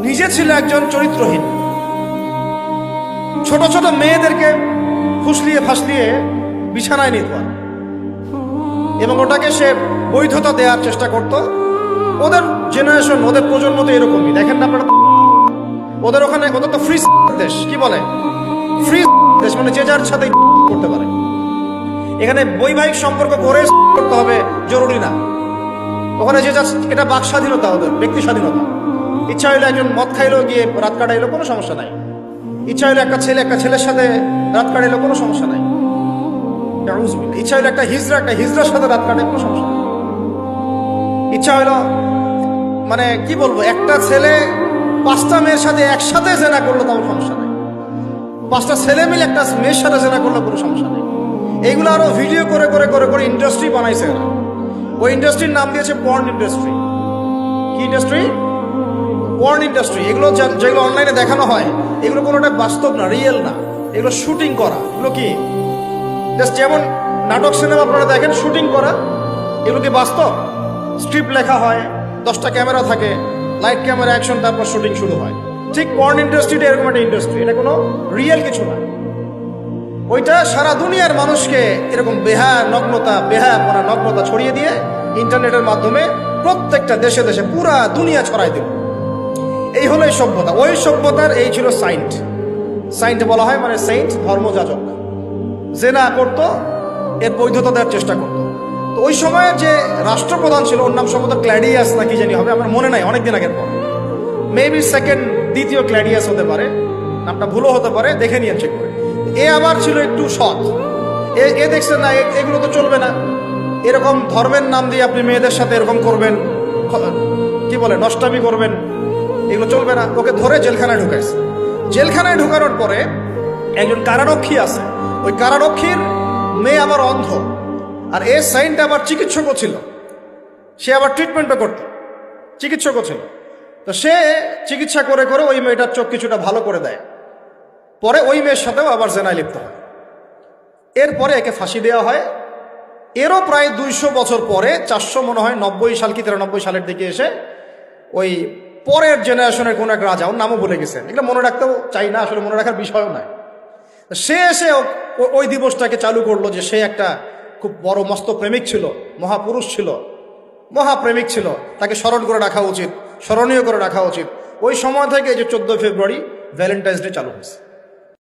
নিজে ছিল একজন চরিত্রহীন, ছোট ছোট মেয়েদেরকে ফুসলিয়ে ফাসলিয়ে বিছানায় নিত এবং ওটাকে সে বৈধতা দেওয়ার চেষ্টা করত। ওদের জেনারেশন, ওদের প্রজন্ম তো এরকমই, দেখেন না আপনারা, ওদের ওখানে, ওদের তো ফ্রি দেশ, কি বলে ফ্রি দেশ, মানে যে যার সাথে করতে পারে। এখানে বৈবাহিক সম্পর্ক করে করতে হবে জরুরি না, ওখানে যে যার, এটা বাক স্বাধীনতা, ওদের ব্যক্তি স্বাধীনতা। ইচ্ছা হইলে একজন মদ খাইলেও গিয়ে রাত কাটাইলো, কোনো সমস্যা নাই। ইচ্ছা হইলে একটা ছেলের সাথে রাত কাটাইলো, কোনো সমস্যা নাই। ইচ্ছা হইলে একটা হিজড়ার সাথে রাত কাটাই, কোনো সমস্যা নেই। ইচ্ছা হইলো, মানে কি বলবো, একটা ছেলে 5টা মেয়ের সাথে একসাথে জেনা করলো, তাও সমস্যা নেই। 5টা ছেলে মিলে একটা মেয়ের সাথে জেনা করলো, কোনো সমস্যা নেই। এইগুলো আরো ভিডিও করে করে করে করে ইন্ডাস্ট্রি বানাইছে এরা। ওই ইন্ডাস্ট্রির নাম দিয়েছে পর্ন ইন্ডাস্ট্রি। কি ইন্ডাস্ট্রি? Porn industry. এগুলো যেগুলো অনলাইনে দেখানো হয়, এগুলো কোনোটা বাস্তব না, রিয়েল না, এগুলো শুটিং করা। এগুলো কি জাস্ট যেমন নাটক সিনেমা আপনারা দেখেন শুটিং করা, এগুলো কি বাস্তব? স্ক্রিপ্ট লেখা হয়, 10টা ক্যামেরা থাকে, লাইট ক্যামেরা অ্যাকশন, তারপর শুটিং শুরু হয়। ঠিক পর্ন ইন্ডাস্ট্রিটা এরকম একটা ইন্ডাস্ট্রি, এটা কোনো রিয়েল কিছু না। ওইটা সারা দুনিয়ার মানুষকে এরকম নগ্নতা ছড়িয়ে দিয়ে ইন্টারনেটের মাধ্যমে প্রত্যেকটা দেশে দেশে পুরা দুনিয়া ছড়াই দিল। এই হলো এই সভ্যতা। ওই সভ্যতার এই ছিল সাইন্ট বলা হয়, মানে সেইন্ট, ধর্মযাজক। জেনা করত, এর বৈধতা দেওয়ার চেষ্টা করত। তো ওই সময়ে যে রাষ্ট্রপ্রধান ছিল, ওর নাম সম্ভবত ক্ল্যাডিয়াস না কি জানি হবে, আমার মনে নাই, অনেকদিন আগের পর, মেবি দ্বিতীয় ক্ল্যাডিয়াস হতে পারে, নামটা ভুলও হতে পারে, দেখে নিয়ে চেক করে। এ আবার ছিল একটু সৎ। এ দেখছে না, এগুলো তো চলবে না, এরকম ধর্মের নাম দিয়ে আপনি মেয়েদের সাথে এরকম করবেন, কি বলে, নষ্টামি করবেন, এগুলো চলবে না। ওকে ধরে জেলখানায় ঢুকাইছে। জেলখানায় ঢুকানোর পরে একজন কারারক্ষী আছে, ওই কারারক্ষীর মেয়ে আবার অন্ধ, আর এ সাইন্ট আবার চিকিৎসকও ছিল, সে আবার ট্রিটমেন্টও করত, চিকিৎসকও ছিল। তো সে চিকিৎসা করে করে ওই মেয়েটার চোখ কিছুটা ভালো করে দেয়। পরে ওই মেয়ের সাথেও আবার জেনায় লিপ্ত হয়। এরপরে একে ফাঁসি দেওয়া হয়। এরও প্রায় 200 বছর পরে, 400 মনে হয় 90 সাল কি 93 সালের দিকে এসে ওই পরের জেনারেশনের কোন এক রাজা, ওর নামও ভুলে গেছেন, এগুলো মনে রাখতেও চাই না, আসলে মনে রাখার বিষয়ও নাই। সে এসে ওই দিবসটাকে চালু করলো যে সে একটা খুব বড় মস্ত প্রেমিক ছিল, মহাপুরুষ ছিল, মহাপ্রেমিক ছিল, তাকে স্মরণ করে রাখা উচিত, স্মরণীয় করে রাখা উচিত। ওই সময় থেকে যে 14 ফেব্রুয়ারি ভ্যালেন্টাইন্স ডে চালু হয়েছে।